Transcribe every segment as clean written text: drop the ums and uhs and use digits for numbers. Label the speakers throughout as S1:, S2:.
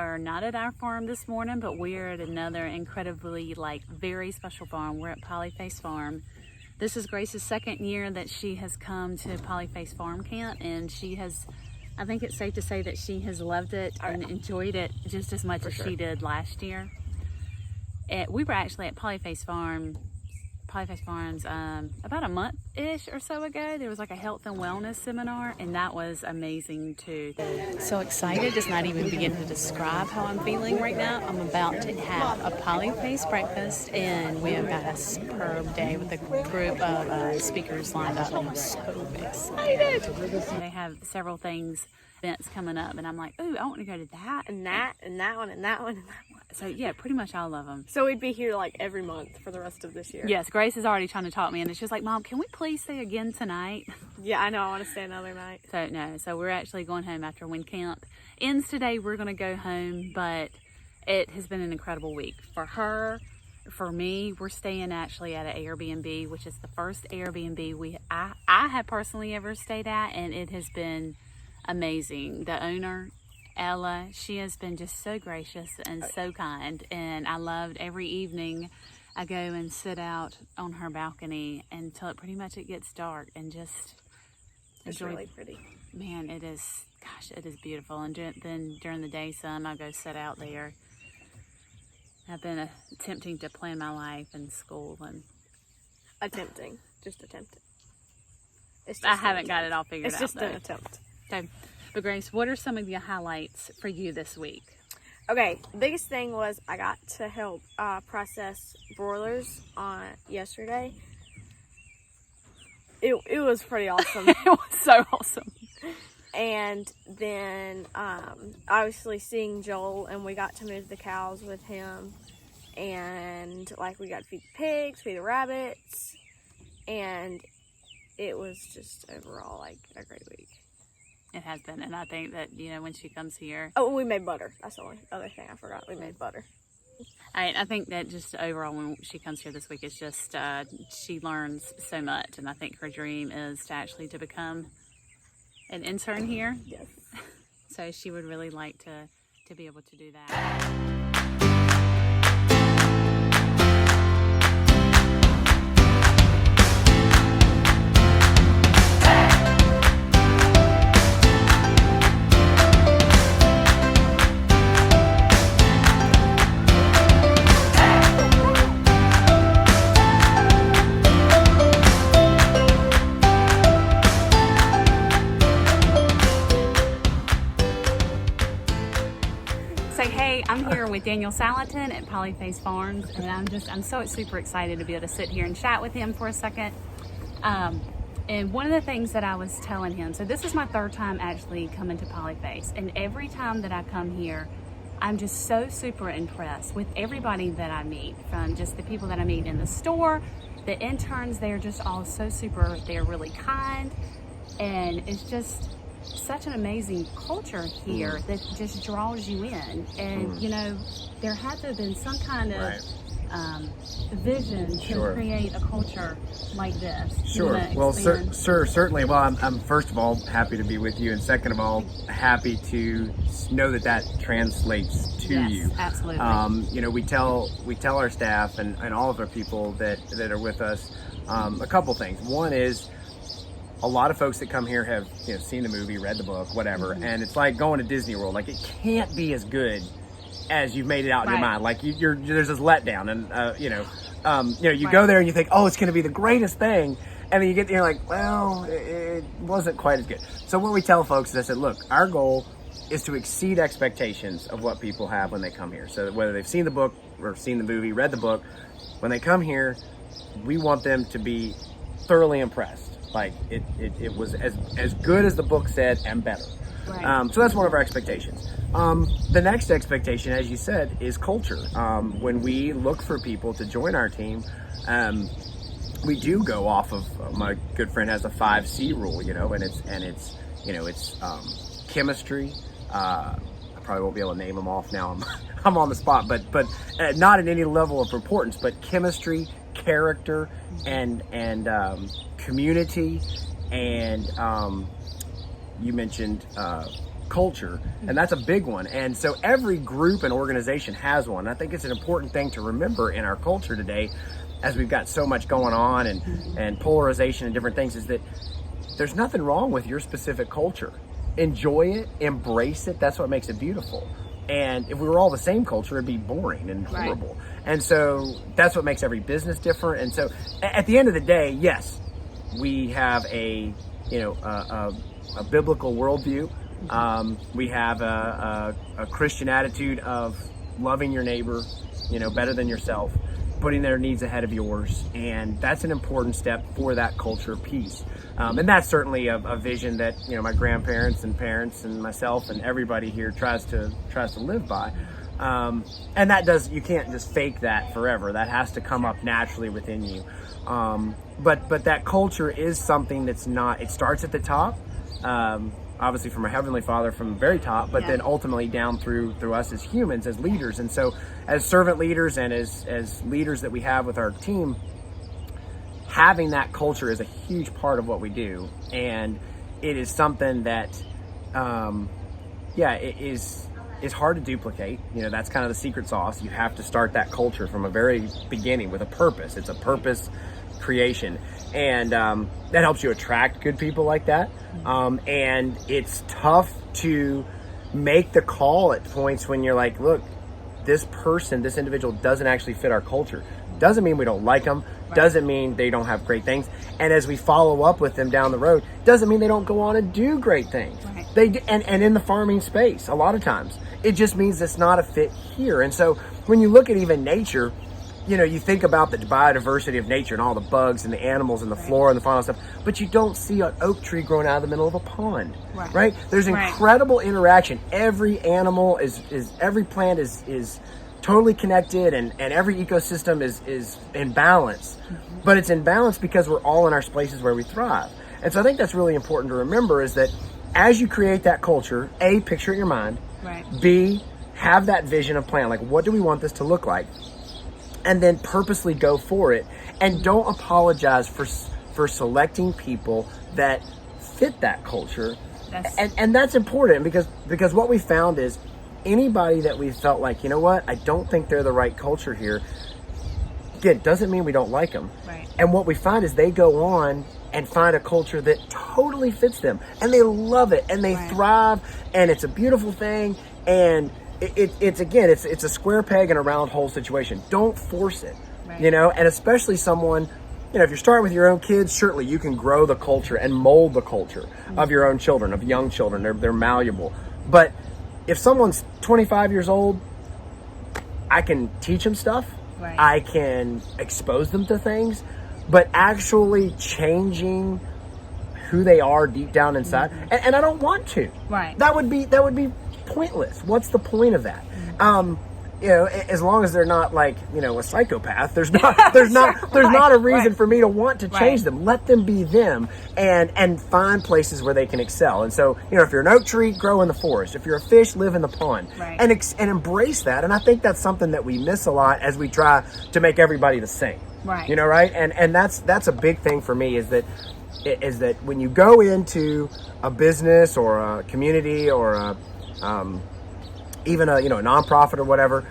S1: are not at our farm this morning, but we're at another incredibly, very special farm. We're at Polyface Farm. This is Grace's second year that she has come to Polyface Farm Camp, and she has, I think it's safe to say that she has loved it and enjoyed it just as much as she did last year. We were actually at Polyface Farms about a month-ish or so ago. There was like a health and wellness seminar, and that was amazing too. So excited, just not even begin to describe how I'm feeling right now. I'm about to have a Polyface breakfast, and we have got a superb day with a group of speakers lined up. I'm so excited. They have several events coming up, and I'm like, ooh, I want to go to that
S2: and that one and that one and that one.
S1: So yeah, pretty much all of them.
S2: So we'd be here like every month for the rest of this year.
S1: Yes, Grace is already trying to talk me, and she's like, Mom, can we please stay again tonight?
S2: Yeah, I know, I want to stay another night.
S1: So we're actually going home after when camp ends today. We're going to go home, but it has been an incredible week for her. For me, we're staying actually at an Airbnb, which is the first Airbnb I have personally ever stayed at, and it has been amazing. The owner, Ella, she has been just so gracious and so kind, and I loved every evening I go and sit out on her balcony until it gets dark and just
S2: it's
S1: enjoy.
S2: Really pretty.
S1: Man, it is, gosh, it is beautiful. And then during the day sun, I go sit out there. I've been attempting to plan my life in school and
S2: just attempting.
S1: I haven't got it all figured out.
S2: It's just an attempt.
S1: So, but Grace, what are some of your highlights for you this week?
S2: Okay, the biggest thing was I got to help process broilers on yesterday. It was pretty awesome.
S1: It was so awesome.
S2: And then obviously seeing Joel, and we got to move the cows with him, and we got to feed the pigs, feed the rabbits, and it was just overall a great week.
S1: It has been, and I think that, when she comes here...
S2: Oh, we made butter. That's the only other thing I forgot. We made butter.
S1: I think that just overall when she comes here this week, it's just she learns so much, and I think her dream is to become an intern here.
S2: Yes.
S1: So she would really like to be able to do that. I'm here with Daniel Salatin at Polyface Farms, and I'm so super excited to be able to sit here and chat with him for a second. And one of the things that I was telling him, so this is my third time actually coming to Polyface, and every time that I come here, I'm just so super impressed with everybody that I meet, from just the people that I meet in the store, the interns. They're just all so super, they're really kind, and it's just such an amazing culture here that just draws you in. And there had to have been some kind of vision to create a culture like this.
S3: Sure. Well, certainly. Well, I'm first of all happy to be with you, and second of all, happy to know that translates to you.
S1: Absolutely.
S3: We tell our staff and all of our people that are with us a couple things. One is, a lot of folks that come here have seen the movie, read the book, whatever, and it's like going to Disney World. It can't be as good as you've made it out in your mind. There's this letdown, and you go there and you think, oh, it's going to be the greatest thing, and then you get there, you're like, well, it wasn't quite as good. So what we tell folks is, I said, look, our goal is to exceed expectations of what people have when they come here. So whether they've seen the book or seen the movie, read the book, when they come here, we want them to be thoroughly impressed. It was as good as the book said and better.
S1: Right.
S3: So that's one of our expectations. The next expectation, as you said, is culture. When we look for people to join our team, we do go off of, my good friend has a 5C rule, and it's chemistry. I probably won't be able to name them off now. I'm on the spot, but not at any level of importance, but chemistry, character, and community, and you mentioned culture, and that's a big one. And so every group and organization has one. I think it's an important thing to remember in our culture today, as we've got so much going on and polarization and different things, is that there's nothing wrong with your specific culture. Enjoy it, embrace it. That's what makes it beautiful. And if we were all the same culture, it'd be boring and horrible. Right. And so that's what makes every business different. And so at the end of the day, yes, we have a biblical worldview. We have a Christian attitude of loving your neighbor, better than yourself, putting their needs ahead of yours. And that's an important step for that culture piece. And that's certainly a vision that, my grandparents and parents and myself and everybody here tries to live by. And you can't just fake that forever. That has to come up naturally within you. But that culture is something that's not, it starts at the top, obviously from our Heavenly Father from the very top, but then ultimately down through us as humans, as leaders. And so as servant leaders and as leaders that we have with our team, having that culture is a huge part of what we do. And it is something that, it is hard to duplicate. That's kind of the secret sauce. You have to start that culture from a very beginning with a purpose. It's a purpose creation. And that helps you attract good people like that. And it's tough to make the call at points when you're like, look, this individual doesn't actually fit our culture. Doesn't mean we don't like them. Doesn't mean they don't have great things. And as we follow up with them down the road, doesn't mean they don't go on and do great things. Right. And in the farming space, a lot of times, it just means it's not a fit here. And so when you look at even nature, you think about the biodiversity of nature and all the bugs and the animals and the flora and the fauna stuff, but you don't see an oak tree growing out of the middle of a pond, right? There's incredible interaction. Every animal every plant is totally connected, and every ecosystem is in balance. But it's in balance because we're all in our places where we thrive. And so I think that's really important to remember, is that as you create that culture, A, picture it in your mind, B, have that vision of plan, like what do we want this to look like? And then purposely go for it. And don't apologize for selecting people that fit that culture. And that's important because what we found is anybody that we felt like, I don't think they're the right culture here, again, doesn't mean we don't like them. Right. And what we find is they go on and find a culture that totally fits them, and they love it, and they thrive, and it's a beautiful thing. And it's a square peg in a round hole situation. Don't force it, and especially someone, if you're starting with your own kids, certainly you can grow the culture and mold the culture of your own children, of young children. They're malleable. But if someone's 25 years old, I can teach them stuff. Right. I can expose them to things, but actually changing who they are deep down inside, and I don't want to. Right. That would be pointless. What's the point of that? As long as they're not like, a psychopath, there's not a reason for me to want to change them. Let them be them and find places where they can excel. And so, if you're an oak tree, grow in the forest. If you're a fish, live in the pond, and embrace that. And I think that's something that we miss a lot as we try to make everybody the same. Right. And that's a big thing for me, is that when you go into a business or a community or even a nonprofit or whatever,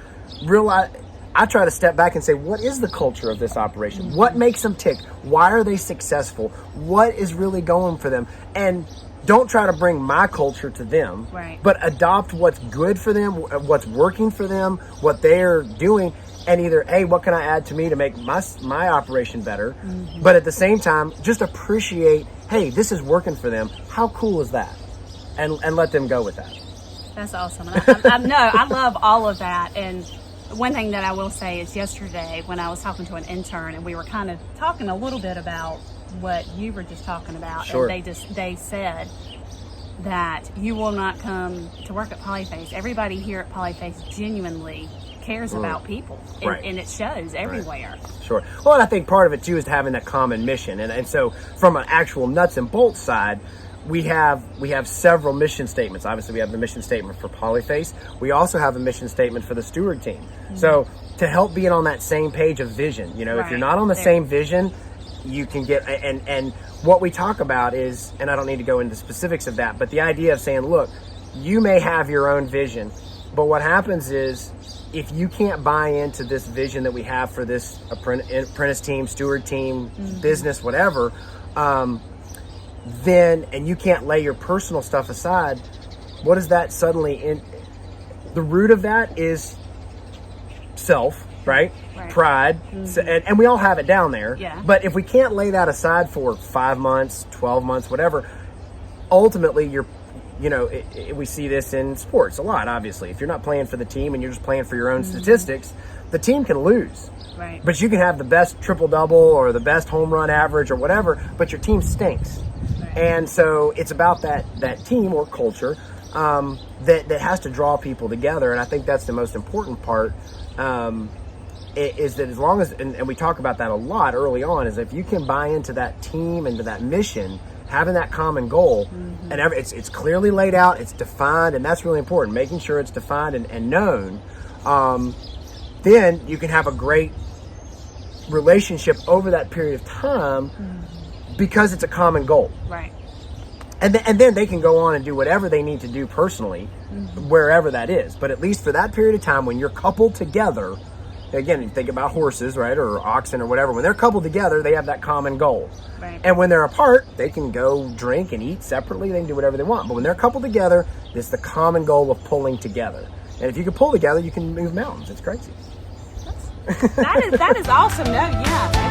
S3: I try to step back and say, what is the culture of this operation? What makes them tick? Why are they successful? What is really going for them? And don't try to bring my culture to them, but adopt what's good for them, what's working for them, what they're doing, and either, hey, what can I add to me to make my operation better? But at the same time, just appreciate, hey, this is working for them. How cool is that? And let them go with that.
S1: That's awesome. I love all of that. And one thing that I will say is, yesterday when I was talking to an intern, and we were kind of talking a little bit about what you were just talking about, and they said that you will not come to work at Polyface. Everybody here at Polyface genuinely cares about people, and it shows everywhere.
S3: Sure. Well, and I think part of it too is having that common mission, and so from an actual nuts and bolts side, we have several mission statements. Obviously, we have the mission statement for Polyface. We also have a mission statement for the steward team. So to help being on that same page of vision, if you're not on the same vision, you can get, and what we talk about is, and I don't need to go into specifics of that, but the idea of saying, look, you may have your own vision, but what happens is if you can't buy into this vision that we have for this apprentice team, steward team, business, whatever, then, and you can't lay your personal stuff aside, what is that suddenly the root of that is self, right? Pride. So, and we all have it down there.
S1: Yeah.
S3: But if we can't lay that aside for 5 months, 12 months, whatever, ultimately we see this in sports a lot, obviously. If you're not playing for the team and you're just playing for your own statistics, the team can lose.
S1: Right.
S3: But you can have the best triple-double or the best home run average or whatever, but your team stinks.
S1: Right.
S3: And so it's about that team or culture that has to draw people together. And I think that's the most important part, is that as long as, and we talk about that a lot early on, is if you can buy into that team, into that mission, having that common goal, and it's clearly laid out, it's defined, and that's really important, making sure it's defined and known, then you can have a great relationship over that period of time because it's a common goal.
S1: Right.
S3: And then they can go on and do whatever they need to do personally, wherever that is. But at least for that period of time when you're coupled together, again, you think about horses, right, or oxen or whatever. When they're coupled together, they have that common goal.
S1: Right.
S3: And when they're apart, they can go drink and eat separately. They can do whatever they want. But when they're coupled together, it's the common goal of pulling together. And if you can pull together, you can move mountains. It's crazy.
S1: That is awesome. No, yeah.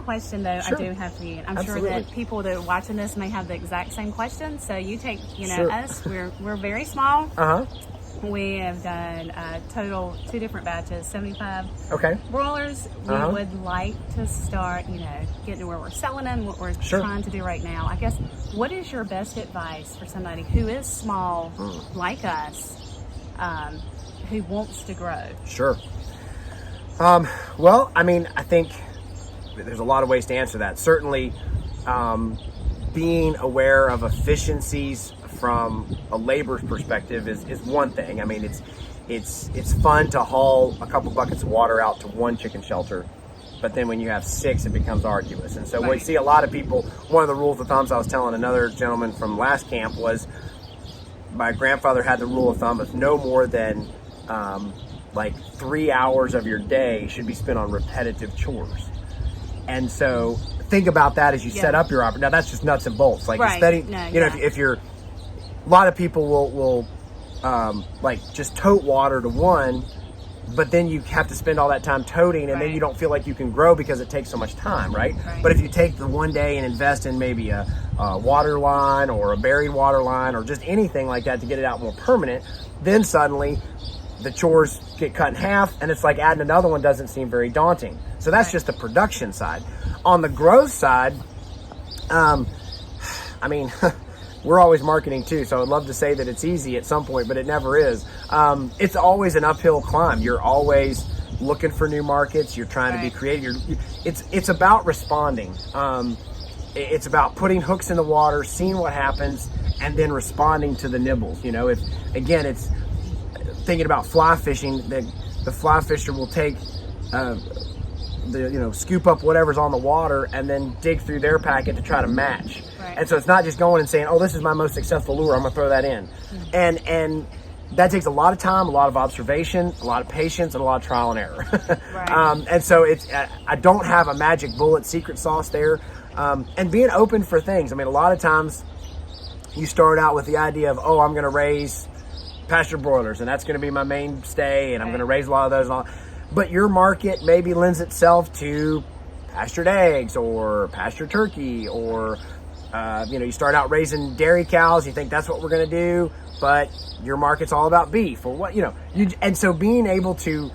S1: Question though,
S3: Sure.
S1: I do have for you. I'm
S3: Absolutely.
S1: sure that people that are watching this may have the exact same question. So you take,
S3: Sure.
S1: us. We're very small.
S3: Uh-huh.
S1: We have done total 2 different batches, 75
S3: Okay.
S1: broilers. We
S3: Uh-huh.
S1: would like to start, getting to where we're selling them. What we're
S3: Sure.
S1: trying to do right now. I guess. What is your best advice for somebody who is small like us, who wants to grow?
S3: Sure. Well, I mean, I think there's a lot of ways to answer that. Certainly, being aware of efficiencies from a labor's perspective is one thing. I mean, it's fun to haul a couple buckets of water out to one chicken shelter, but then when you have 6, it becomes arduous. And so we see a lot of people. One of the rules of thumbs I was telling another gentleman from last camp was, my grandfather had the rule of thumb of no more than 3 hours of your day should be spent on repetitive chores. And so think about that as you set up your operation. Now that's just nuts and bolts. If you're, a lot of people will just tote water to one, but then you have to spend all that time toting, and then you don't feel like you can grow because it takes so much time, right? But if you take the one day and invest in maybe a water line or a buried water line or just anything like that to get it out more permanent, then suddenly the chores get cut in half, and it's like adding another one doesn't seem very daunting. So that's just the production side. On the growth side, I mean, we're always marketing too, so I'd love to say that it's easy at some point, but it never is. It's always an uphill climb. You're always looking for new markets. You're trying to be creative. It's about responding. It's about putting hooks in the water, seeing what happens, and then responding to the nibbles. It's thinking about fly fishing. The fly fisher will take scoop up whatever's on the water and then dig through their packet to try to match. And so it's not just going and saying, oh, this is my most successful lure, I'm gonna throw that in. And that takes a lot of time, a lot of observation, a lot of patience, and a lot of trial and error. And so I don't have a magic bullet secret sauce there. And being open for things. I mean, a lot of times you start out with the idea of, oh, I'm gonna raise pasture broilers and that's gonna be my mainstay, and I'm gonna raise a lot of those and all. But your market maybe lends itself to pastured eggs or pasture turkey, or you start out raising dairy cows. You think that's what we're going to do, but your market's all about beef or what and so being able to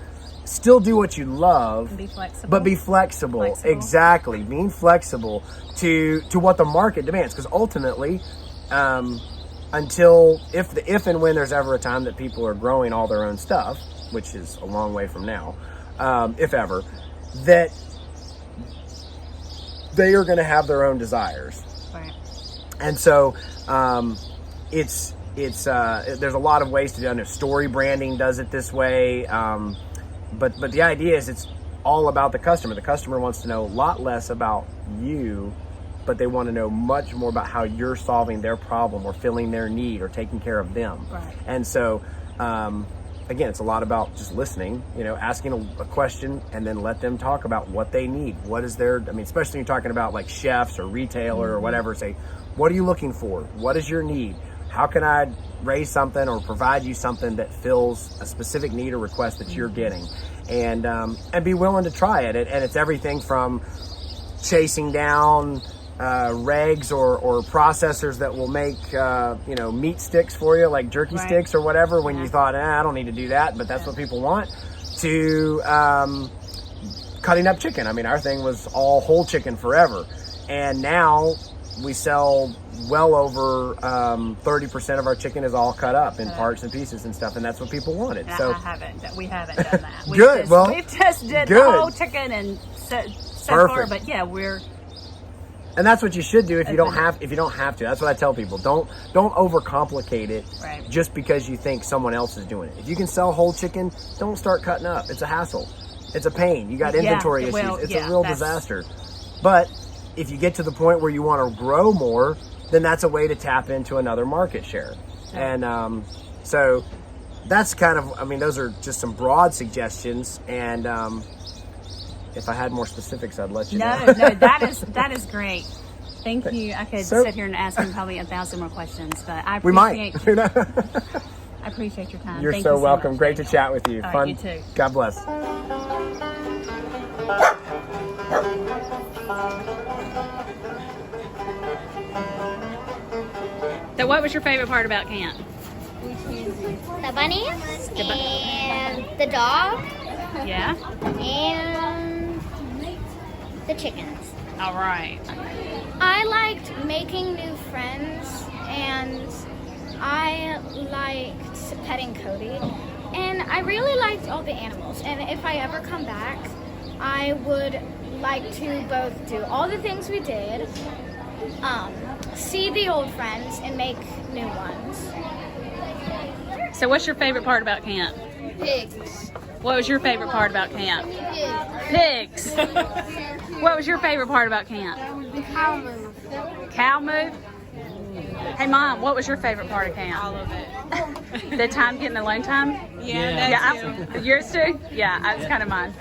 S3: still do what you love,
S1: be flexible.
S3: but be flexible. Exactly, being flexible to what the market demands, because ultimately, until if and when there's ever a time that people are growing all their own stuff, which is a long way from now, if ever, that they are going to have their own desires.
S1: Right.
S3: And so it's it's there's a lot of ways to do it. Story branding does it this way, but the idea is it's all about the customer. The customer wants to know a lot less about you, but they want to know much more about how you're solving their problem or filling their need or taking care of them.
S1: Right.
S3: And so again, it's a lot about just listening, asking a question and then let them talk about what they need. What is their, especially when you're talking about like chefs or retailer or whatever, say, what are you looking for? What is your need? How can I raise something or provide you something that fills a specific need or request that you're getting? And be willing to try it. And it's everything from chasing down regs or processors that will make meat sticks for you, like jerky sticks or whatever, when you thought, I don't need to do that, but that's what people want, to cutting up chicken. Our thing was all whole chicken forever, and now we sell well over 30% of our chicken is all cut up in parts and pieces and stuff, and that's what people wanted. So
S1: we haven't done that.
S3: Good.
S1: We've just did the whole chicken and so far, but yeah,
S3: and that's what you should do if you don't have to. That's what I tell people. Don't overcomplicate it just because you think someone else is doing it. If you can sell whole chicken, don't start cutting up. It's a hassle. It's a pain. You got inventory issues. It's a real disaster. But if you get to the point where you want to grow more, then that's a way to tap into another market share. And so that's kind of, those are just some broad suggestions. And if I had more specifics, I'd let you know.
S1: No, that is great. Thank you. I could sit here and ask him probably 1,000 more questions, but I appreciate I appreciate your time.
S3: You're
S1: Thank
S3: so
S1: you
S3: welcome.
S1: much,
S3: Great
S1: Daniel.
S3: to chat with you.
S1: All
S3: Fun.
S1: right, you too.
S3: God bless.
S1: So what was your favorite part about camp?
S4: The bunnies and the dog
S1: Yeah?
S4: and the chickens.
S1: All right.
S4: I liked making new friends and I liked petting Cody. And I really liked all the animals. And if I ever come back, I would like to both do all the things we did, see the old friends, and make new ones.
S1: So what's your favorite part about camp?
S4: Pigs.
S1: What was your favorite part about camp?
S4: Pigs.
S1: Pigs. What was your favorite part about camp?
S4: Cow move.
S1: Cow move? Hey Mom, what was your favorite part of camp?
S5: All of it.
S1: The time getting alone time?
S5: Yeah.
S1: Yours too? Yeah, that's kind of mine.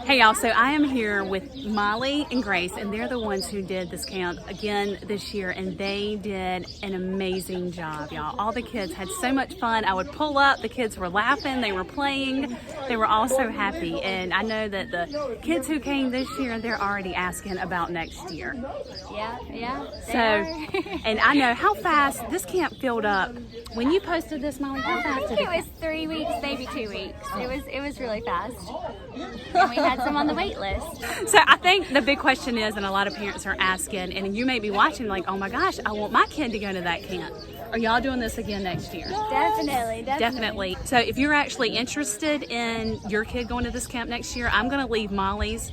S1: Hey y'all, so I am here with Molly and Grace, and they're the ones who did this camp again this year, and they did an amazing job, y'all. All the kids had so much fun. I would pull up, the kids were laughing, they were playing, they were all so happy, and I know that the kids who came this year, they're already asking about next year.
S4: Yeah.
S1: So, and I know how fast this camp filled up. When you posted this, Molly, how fast did
S6: It was 3 weeks, maybe 2 weeks. It was really fast. And we had some on the wait list.
S1: So I think the big question is, and a lot of parents are asking, and you may be watching like, oh my gosh, I want my kid to go to that camp. Are y'all doing this again next year?
S6: Definitely.
S1: So if you're actually interested in your kid going to this camp next year, I'm going to leave Molly's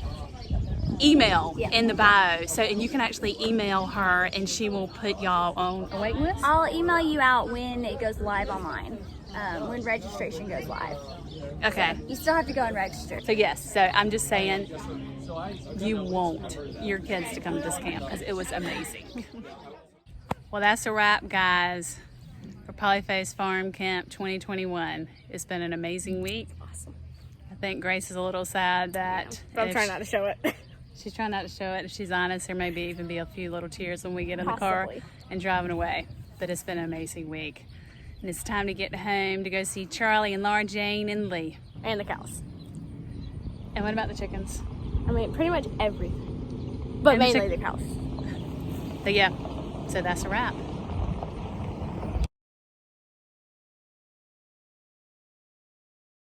S1: email in the bio, and you can actually email her and she will put y'all on a waiting list.
S6: I'll email you out when it goes live online, when registration goes live.
S1: Okay.
S6: You still have to go and register.
S1: So yes, so I'm just saying you want your kids to come to this camp because it was amazing. Well, that's a wrap, guys, for Polyface Farm Camp 2021. It's been an amazing week. Awesome. I think Grace is a little sad that
S2: But I'm trying not to show it.
S1: she's trying not to show it. If she's honest, there may even be a few little tears when we get in the car and driving away. But it's been an amazing week. And it's time to get home to go see Charlie and Laura Jane and Lee.
S2: And the cows.
S1: And what about the chickens?
S2: Pretty much everything. But
S1: And the
S2: mainly the cows.
S1: But yeah, so that's a wrap.